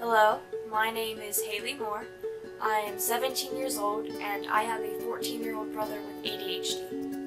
Hello, my name is Haley Moore. I am 17 years old and I have a 14-year-old brother with ADHD.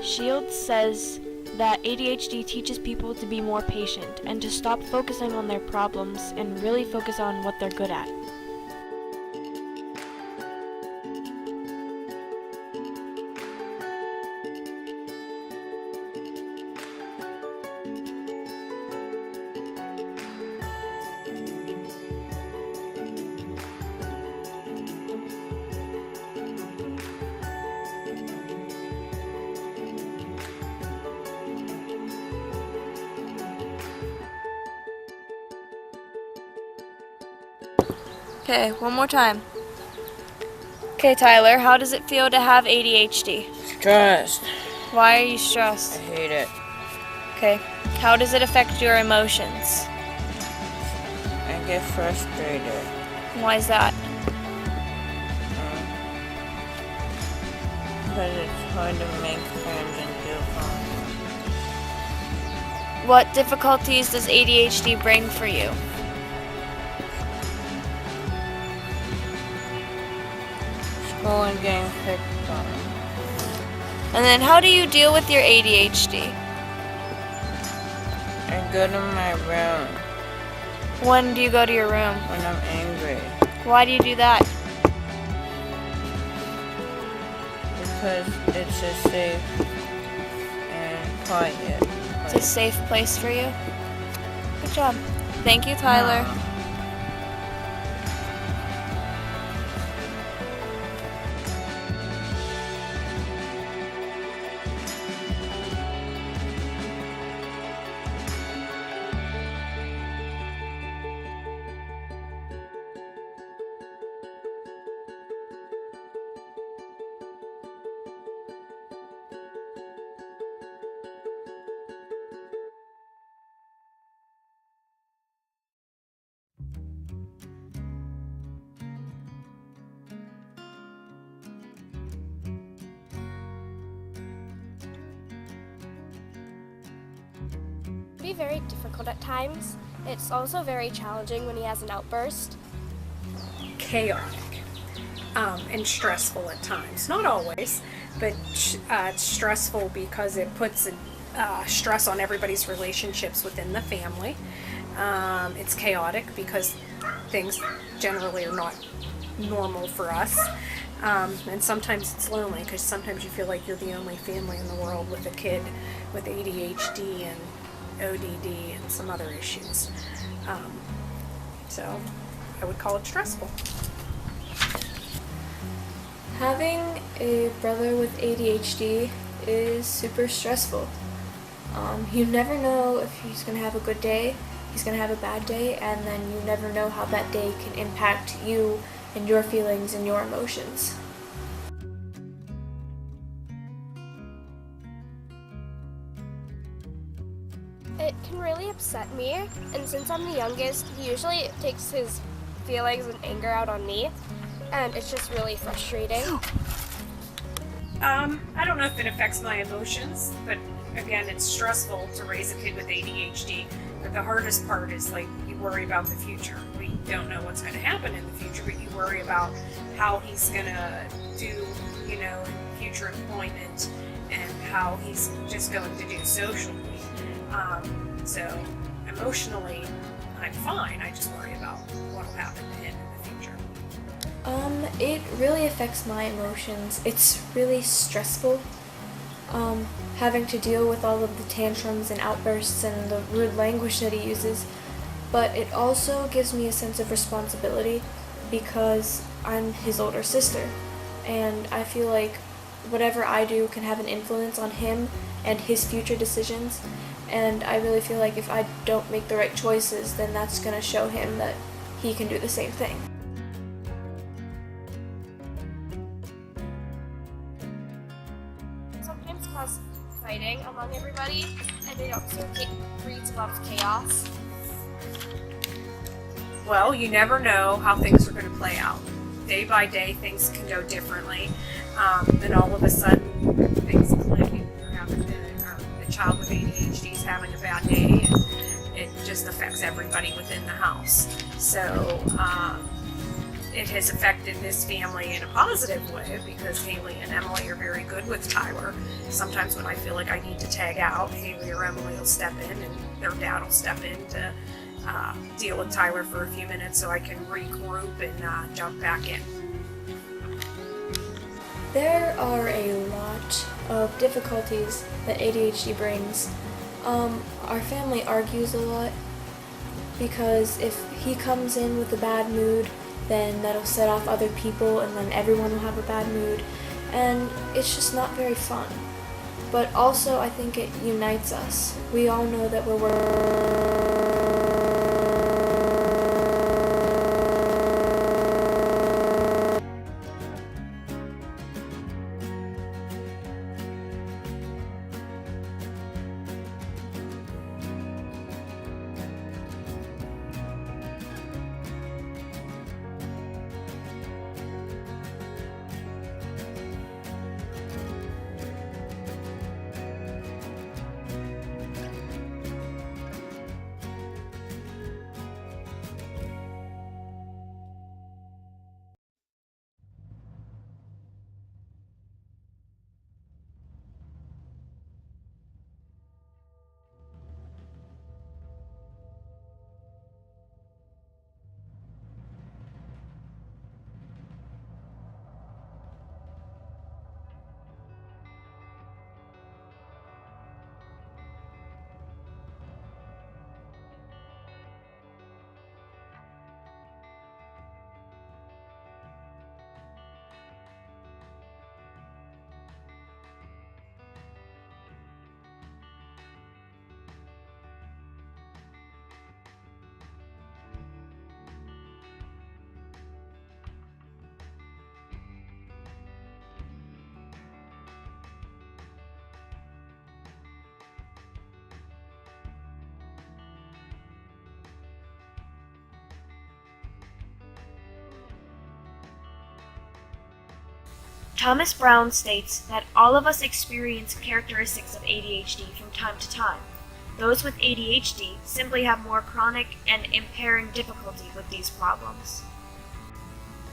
Shields says that ADHD teaches people to be more patient and to stop focusing on their problems and really focus on what they're good at. Okay, one more time. Okay, Tyler, how does it feel to have ADHD? Stressed. Why are you I stressed? hate it. Okay, how does it affect your emotions? I get frustrated. Why is that? Because it's hard to make friends and feel fun. What difficulties does ADHD bring for you? School and getting picked on. And then how do you deal with your ADHD? I go to my room When do you go to your room? when I'm angry. Why do you do that? Because it's a safe and quiet It's a safe place for you? Good job. Thank you, Tyler. Be very difficult at times. It's also very challenging when he has an outburst. Chaotic and stressful at times. Not always, but it's stressful because it puts stress on everybody's relationships within the family. It's chaotic because things generally are not normal for us. And sometimes it's lonely because sometimes you feel like you're the only family in the world with a kid with ADHD and ODD and some other issues. So I would call it stressful. Having a brother with ADHD is super stressful. You never know if he's going to have a good day, he's going to have a bad day, and then you never know how that day can impact you and your feelings and your emotions. It can really upset me, and since I'm the youngest, he usually takes his feelings and anger out on me, and it's just really frustrating. I don't know if it affects my emotions, but again, it's stressful to raise a kid with ADHD. But the hardest part is like you worry about the future. We don't know what's going to happen in the future, but you worry about how he's going to do, in future employment and how he's just going to do socially. So emotionally, I'm fine. I just worry about what will happen to him in the future. It really affects my emotions. It's really stressful, having to deal with all of the tantrums and outbursts and the rude language that he uses, but it also gives me a sense of responsibility because I'm his older sister, and I feel like whatever I do can have an influence on him and his future decisions, and I really feel like if I don't make the right choices, then that's going to show him that he can do the same thing. sometimes cause fighting among everybody, and it also breeds a lot of chaos. Well, you never know how things are going to play out. Day by day, things can go differently, and all of a sudden, things click. You're having a child with ADHD is having a bad day, and it just affects everybody within the house. So it has affected this family in a positive way because Haley and Emily are very good with Tyler. Sometimes when I feel like I need to tag out, Haley or Emily will step in, and their dad will step in to deal with Tyler for a few minutes so I can regroup and jump back in. There are a lot of difficulties that ADHD brings. Our family argues a lot because if he comes in with a bad mood, then that'll set off other people and then everyone will have a bad mood, and it's just not very fun. But also I think it unites us. We all know that Thomas Brown states that all of us experience characteristics of ADHD from time to time. Those with ADHD simply have more chronic and impairing difficulty with these problems.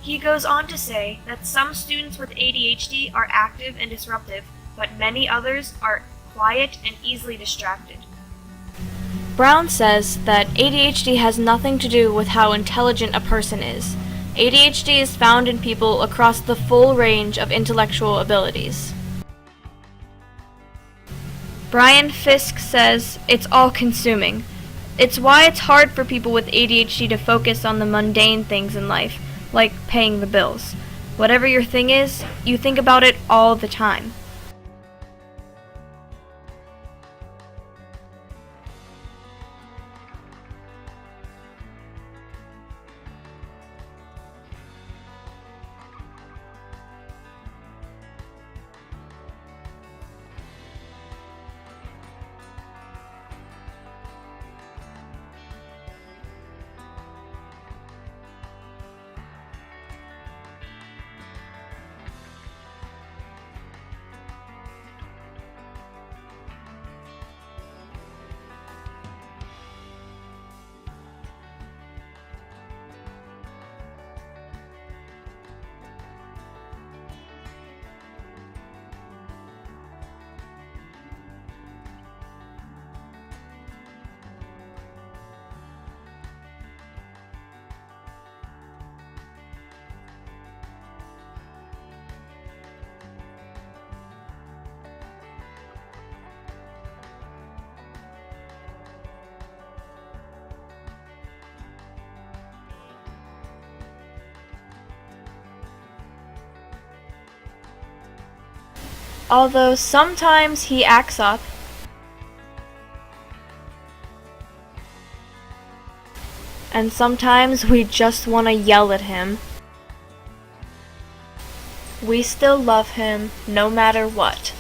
He goes on to say that some students with ADHD are active and disruptive, but many others are quiet and easily distracted. Brown says that ADHD has nothing to do with how intelligent a person is. ADHD is found in people across the full range of intellectual abilities. Brian Fisk says it's all-consuming. It's why it's hard for people with ADHD to focus on the mundane things in life, like paying the bills. Whatever your thing is, you think about it all the time. Although sometimes he acts up, and sometimes we just want to yell at him, we still love him no matter what.